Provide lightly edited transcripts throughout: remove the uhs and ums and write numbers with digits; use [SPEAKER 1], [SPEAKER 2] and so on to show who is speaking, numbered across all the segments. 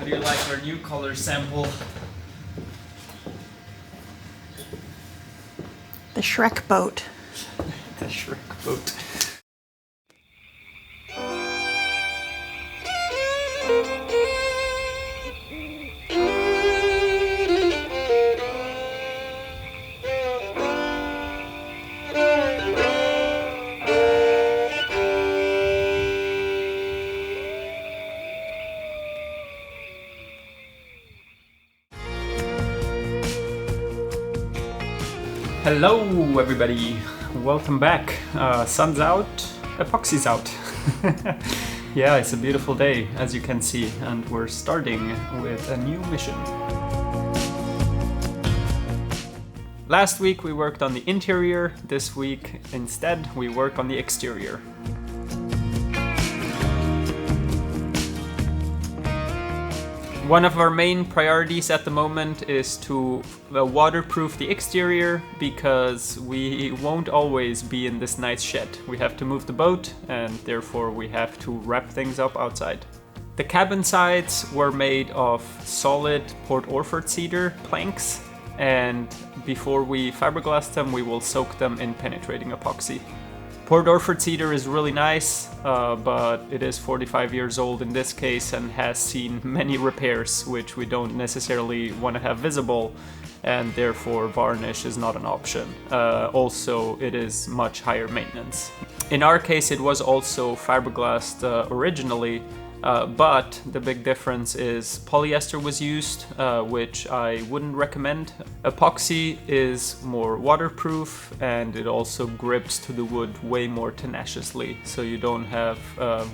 [SPEAKER 1] How do you like our new color sample?
[SPEAKER 2] The Shrek boat.
[SPEAKER 1] The Shrek boat. Hello everybody, welcome back. Sun's out, epoxy's out. Yeah, it's a beautiful day as you can see, and we're starting with a new mission. Last week we worked on the interior, this week instead we work on the exterior. One of our main priorities at the moment is to waterproof the exterior, because we won't always be in this nice shed. We have to move the boat, and therefore we have to wrap things up outside. The cabin sides were made of solid Port Orford cedar planks, and before we fiberglass them we will soak them in penetrating epoxy. Port Orford cedar is really nice, but it is 45 years old in this case and has seen many repairs, which we don't necessarily want to have visible, and therefore varnish is not an option. Also, it is much higher maintenance. In our case, it was also fiberglassed originally, but the big difference is polyester was used, which I wouldn't recommend. Epoxy is more waterproof, and it also grips to the wood way more tenaciously, so you don't have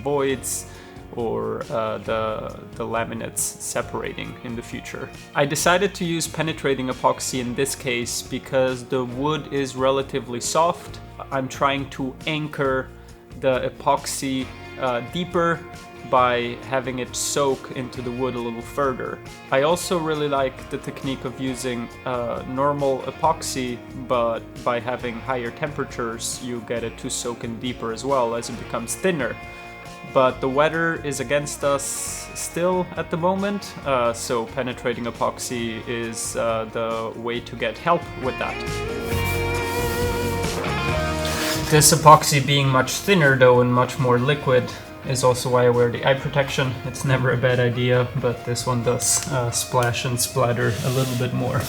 [SPEAKER 1] voids or the laminates separating in the future. I decided to use penetrating epoxy in this case because the wood is relatively soft. I'm trying to anchor the epoxy deeper by having it soak into the wood a little further. I also really like the technique of using normal epoxy, but by having higher temperatures you get it to soak in deeper as well as it becomes thinner. But the weather is against us still at the moment, so penetrating epoxy is the way to get help with that. This epoxy being much thinner though and much more liquid is also why I wear the eye protection. It's never a bad idea, but this one does splash and splatter a little bit more.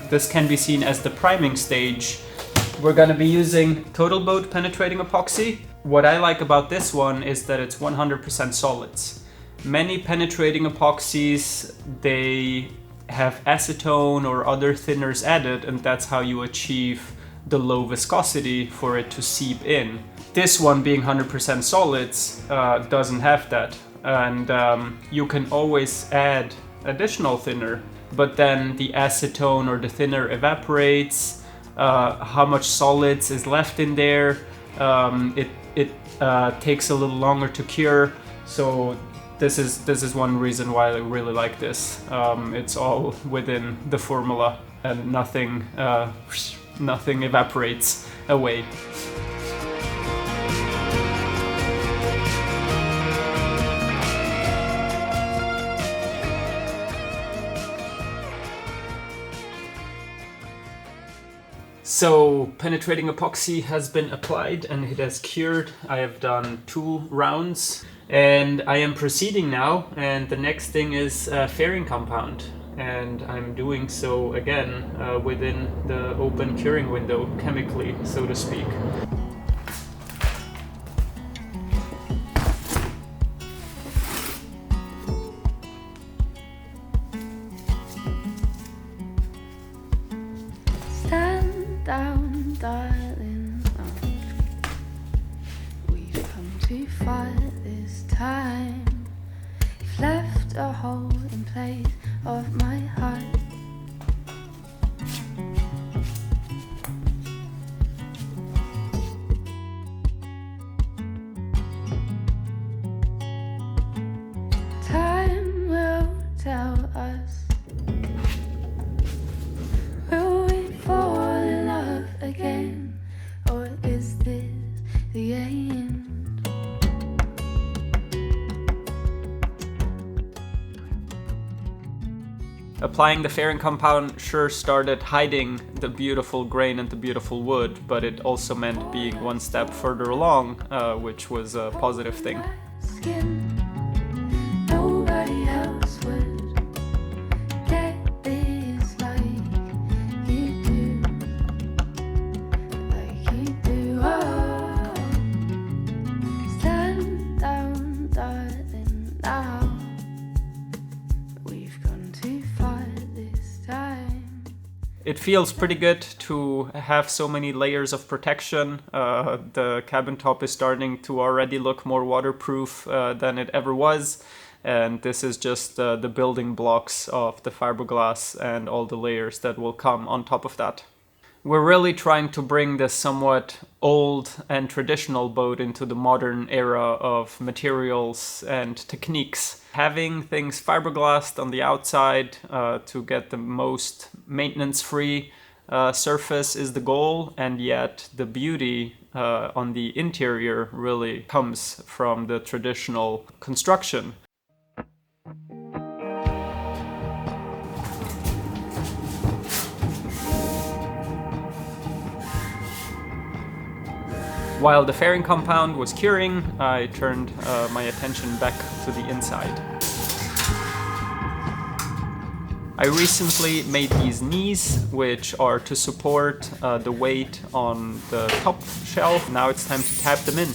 [SPEAKER 1] This can be seen as the priming stage. We're gonna be using Total Boat penetrating epoxy. What I like about this one is that it's 100% solids. Many penetrating epoxies, they have acetone or other thinners added, and that's how you achieve the low viscosity for it to seep in. This one, being 100% solids, doesn't have that, and you can always add additional thinner, but then the acetone or the thinner evaporates. How much solids is left in there, it takes a little longer to cure, so this is one reason why I really like this. It's all within the formula, and nothing evaporates away. So penetrating epoxy has been applied and it has cured. I have done 2 rounds and I am proceeding now, and the next thing is fairing compound, and I'm doing so again within the open curing window chemically, so to speak.
[SPEAKER 3] Down, darling, we've come too far this time. You've left a hole in place of my heart. Time will tell us. Will we fall in love again, or is this the end?
[SPEAKER 1] Applying the fairing compound sure started hiding the beautiful grain and the beautiful wood, but it also meant being one step further along, which was a positive thing.
[SPEAKER 3] Nobody else would get this like you do, like you do. Oh, stand down, darling, now. We've gone too far this time.
[SPEAKER 1] It feels pretty good to have so many layers of protection. The cabin top is starting to already look more waterproof than it ever was. And this is just the building blocks of the fiberglass and all the layers that will come on top of that. We're really trying to bring this somewhat old and traditional boat into the modern era of materials and techniques. Having things fiberglassed on the outside to get the most maintenance-free surface is the goal, and yet the beauty on the interior really comes from the traditional construction. While the fairing compound was curing, I turned my attention back to the inside. I recently made these knees, which are to support the weight on the top shelf. Now it's time to tap them in.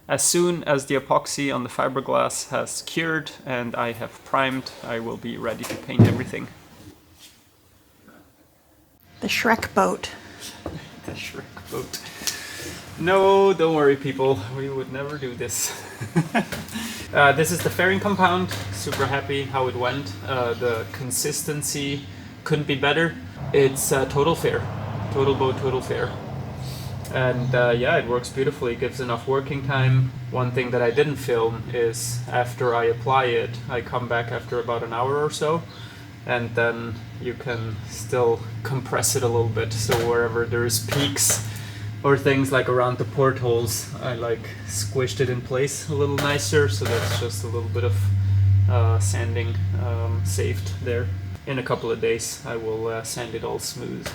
[SPEAKER 1] As soon as the epoxy on the fiberglass has cured and I have primed, I will be ready to paint everything.
[SPEAKER 2] The Shrek boat.
[SPEAKER 1] The Shrek boat. No, don't worry people, we would never do this. This is the fairing compound, super happy how it went. The consistency couldn't be better. It's total fair, total boat, total fair. And yeah, it works beautifully, gives enough working time. One thing that I didn't film is after I apply it, I come back after about an hour or so, and then you can still compress it a little bit. So wherever there's peaks or things like around the portholes, I like squished it in place a little nicer, so that's just a little bit of sanding saved there. In a couple of days I will sand it all smooth.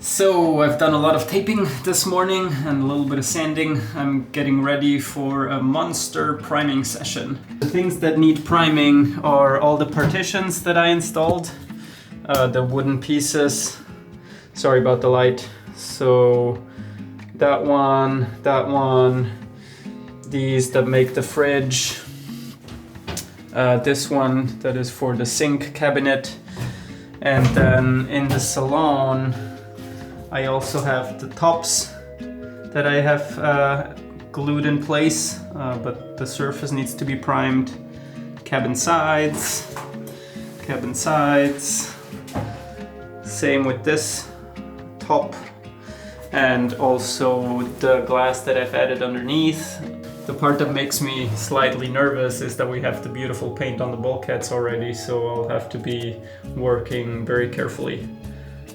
[SPEAKER 1] So I've done a lot of taping this morning and a little bit of sanding. I'm getting ready for a monster priming session. The things that need priming are all the partitions that I installed, the wooden pieces. Sorry about the light. So that one, these that make the fridge, this one that is for the sink cabinet, and then in the salon I also have the tops that I have glued in place, but the surface needs to be primed. Cabin sides, same with this top, and also the glass that I've added underneath. The part that makes me slightly nervous is that we have the beautiful paint on the bulkheads already, so I'll have to be working very carefully.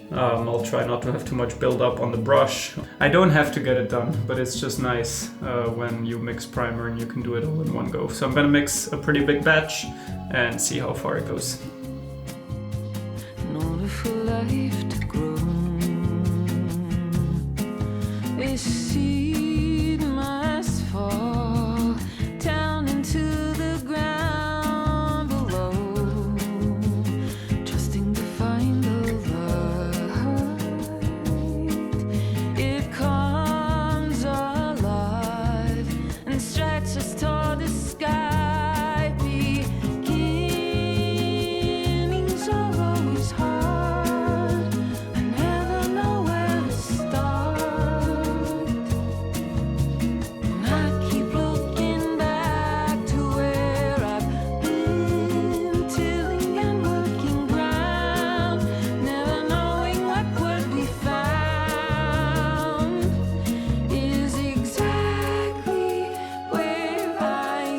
[SPEAKER 1] I'll try not to have too much build up on the brush. I don't have to get it done, but it's just nice when you mix primer and you can do it all in one go. So I'm gonna mix a pretty big batch and see how far it goes.
[SPEAKER 3] In order for life to grow, a seed must fall down into the ground below, trusting to find the light. It comes alive and stretches toward the sky. Beginnings are always hard. I never know where to start. And I keep looking back to where I've been, tilling and working ground, never knowing what would be found is exactly where I am.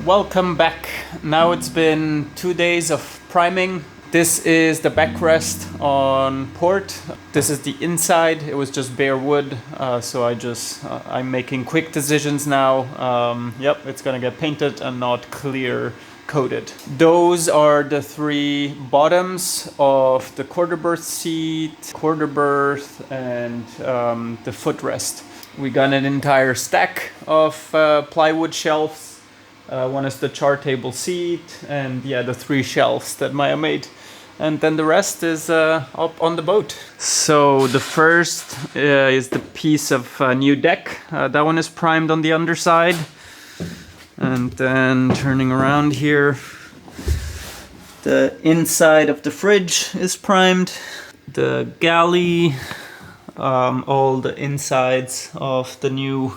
[SPEAKER 1] Welcome back. Now it's been 2 days of priming. This is the backrest on port. This is the inside. It was just bare wood, so I'm making quick decisions now. Yep, it's gonna get painted and not clear coated. Those are the 3 bottoms of the quarter berth seat, quarter berth, and the footrest. We got an entire stack of plywood shelves. One is the chart table seat, and yeah, the 3 shelves that Maya made. And then the rest is up on the boat. So the first is the piece of new deck. That one is primed on the underside. And then turning around here, the inside of the fridge is primed. The galley, all the insides of the new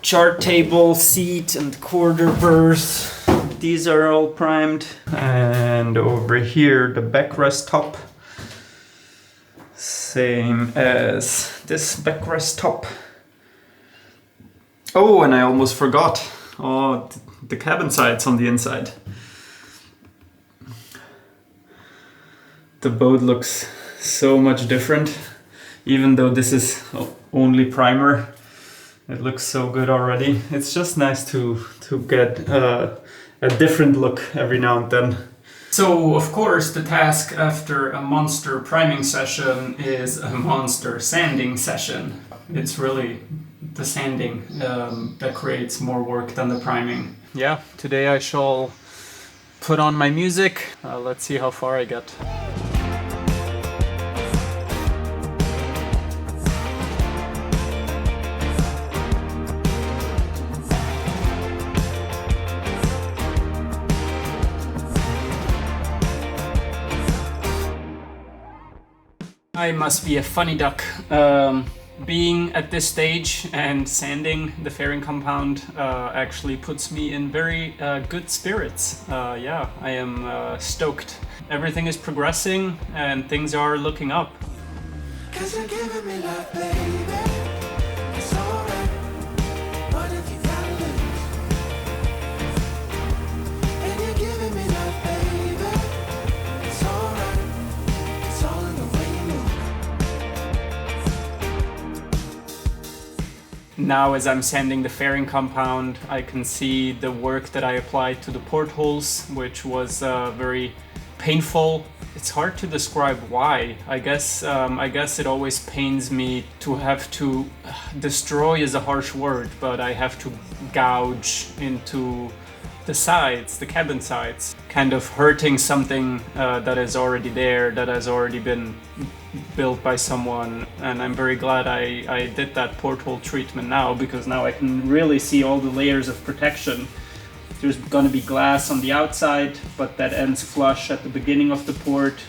[SPEAKER 1] chart table, seat, and quarter berth. These are all primed. And over here, the backrest top. Same as this backrest top. Oh, and I almost forgot. Oh, the cabin sides on the inside. The boat looks so much different. Even though this is only primer, it looks so good already. It's just nice to get a different look every now and then. So, of course, the task after a monster priming session is a monster sanding session. It's really the sanding that creates more work than the priming. Yeah, today I shall put on my music. Let's see how far I get. I must be a funny duck. Being at this stage and sanding the fairing compound actually puts me in very good spirits. Yeah, I am stoked. Everything is progressing and things are looking up. 'Cause you're giving me love, baby. It's alright. What if you gotta lose? And you're giving me love, baby. It's alright. It's all in the way you move. Now as I'm sanding the fairing compound, I can see the work that I applied to the portholes, which was very painful. It's hard to describe why. I guess it always pains me to have to destroy is a harsh word, but I have to gouge into the sides, the cabin sides, kind of hurting something that is already there, that has already been built by someone. And I'm very glad I did that porthole treatment now, because now I can really see all the layers of protection. There's gonna be glass on the outside, but that ends flush at the beginning of the port,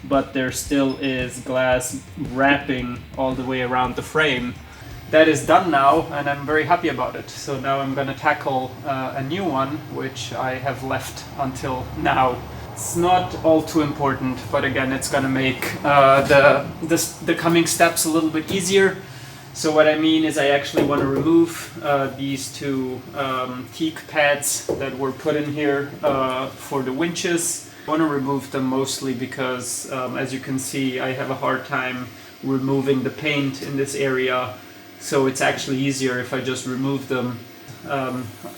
[SPEAKER 1] but there still is glass wrapping all the way around the frame. That is done now, and I'm very happy about it. So now I'm gonna tackle a new one, which I have left until now. It's not all too important, but again, it's gonna make the coming steps a little bit easier. So what I mean is I actually want to remove these two teak pads that were put in here for the winches. I want to remove them mostly because, as you can see, I have a hard time removing the paint in this area. So it's actually easier if I just remove them.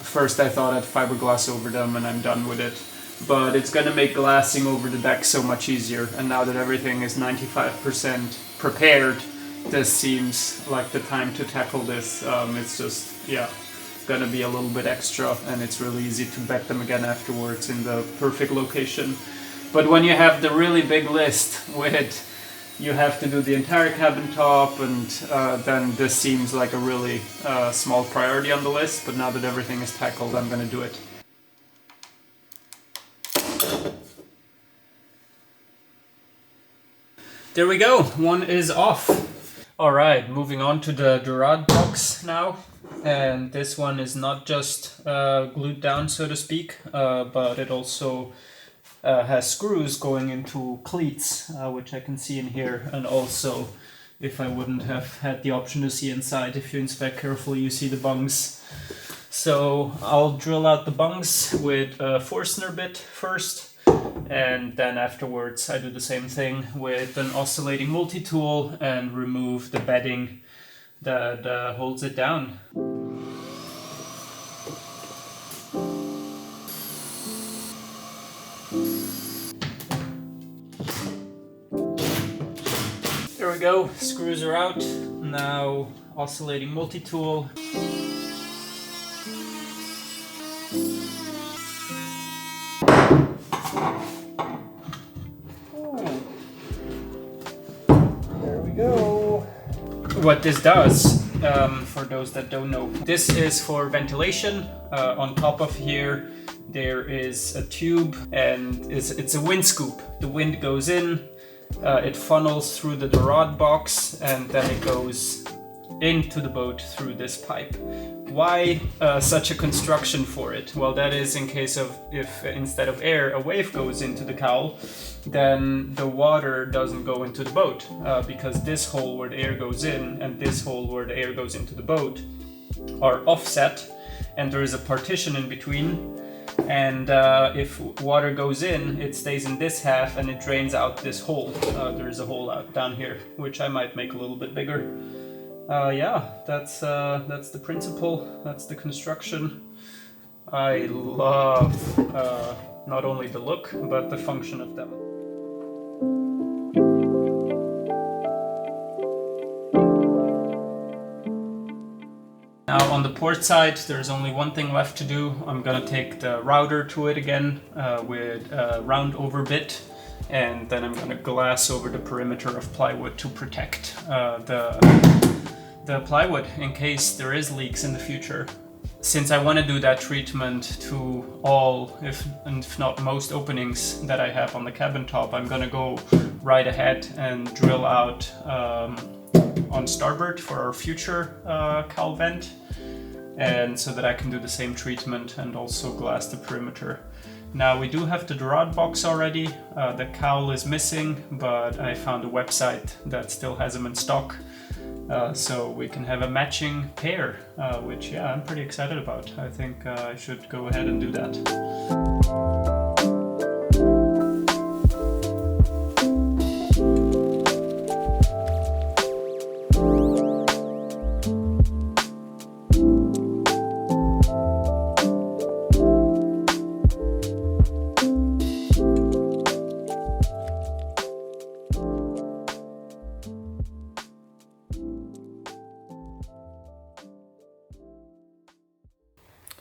[SPEAKER 1] First I thought I'd fiberglass over them and I'm done with it. But it's going to make glassing over the deck so much easier. And now that everything is 95% prepared, this seems like the time to tackle this. It's just, yeah, gonna be a little bit extra, and it's really easy to bed them again afterwards in the perfect location. But when you have the really big list with, you have to do the entire cabin top, and then this seems like a really small priority on the list. But now that everything is tackled, I'm gonna do it. There we go, one is off. Alright, moving on to the rod box now, and this one is not just glued down, so to speak, but it also has screws going into cleats, which I can see in here, and also, if I wouldn't have had the option to see inside, if you inspect carefully you see the bungs. So I'll drill out the bungs with a Forstner bit first, and then afterwards I do the same thing with an oscillating multi-tool and remove the bedding that holds it down. There we go, screws are out. Now oscillating multi-tool. What this does, for those that don't know, this is for ventilation. On top of here there is a tube, and it's a wind scoop. The wind goes in, it funnels through the rod box, and then it goes into the boat through this pipe. Why such a construction for it? Well, that is in case of if instead of air a wave goes into the cowl, then the water doesn't go into the boat, because this hole where the air goes in and this hole where the air goes into the boat are offset, and there is a partition in between. And if water goes in, it stays in this half and it drains out this hole. There's a hole out down here, which I might make a little bit bigger. Yeah, that's the principle, that's the construction. I love not only the look, but the function of them. Now on the port side, there's only one thing left to do. I'm gonna take the router to it again with a round over bit, and then I'm gonna glass over the perimeter of plywood to protect the plywood in case there is leaks in the future. Since I want to do that treatment to all, if not most openings that I have on the cabin top, I'm gonna go right ahead and drill out on starboard for our future cowl vent, and so that I can do the same treatment and also glass the perimeter. Now we do have the rod box already. The cowl is missing, but I found a website that still has them in stock, so we can have a matching pair, which yeah, I'm pretty excited about. I think I should go ahead and do that.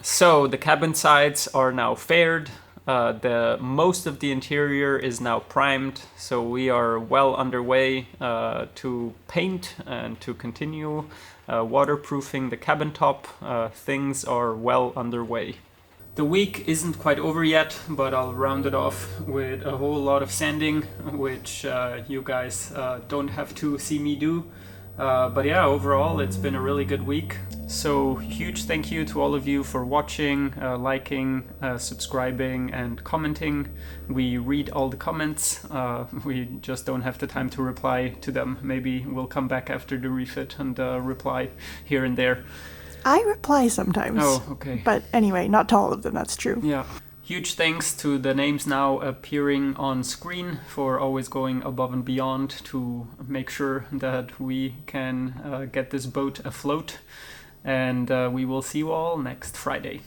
[SPEAKER 1] So the cabin sides are now faired. Most of the interior is now primed, so we are well underway to paint and to continue waterproofing the cabin top. Things are well underway. The week isn't quite over yet, but I'll round it off with a whole lot of sanding, which you guys don't have to see me do. But yeah, overall it's been a really good week. So huge thank you to all of you for watching, liking, subscribing and commenting. We read all the comments. We just don't have the time to reply to them. Maybe we'll come back after the refit and reply here and there.
[SPEAKER 2] I reply sometimes.
[SPEAKER 1] Oh, okay.
[SPEAKER 2] But anyway, not to all of them, that's true.
[SPEAKER 1] Yeah. Huge thanks to the names now appearing on screen for always going above and beyond to make sure that we can get this boat afloat. And we will see you all next Friday.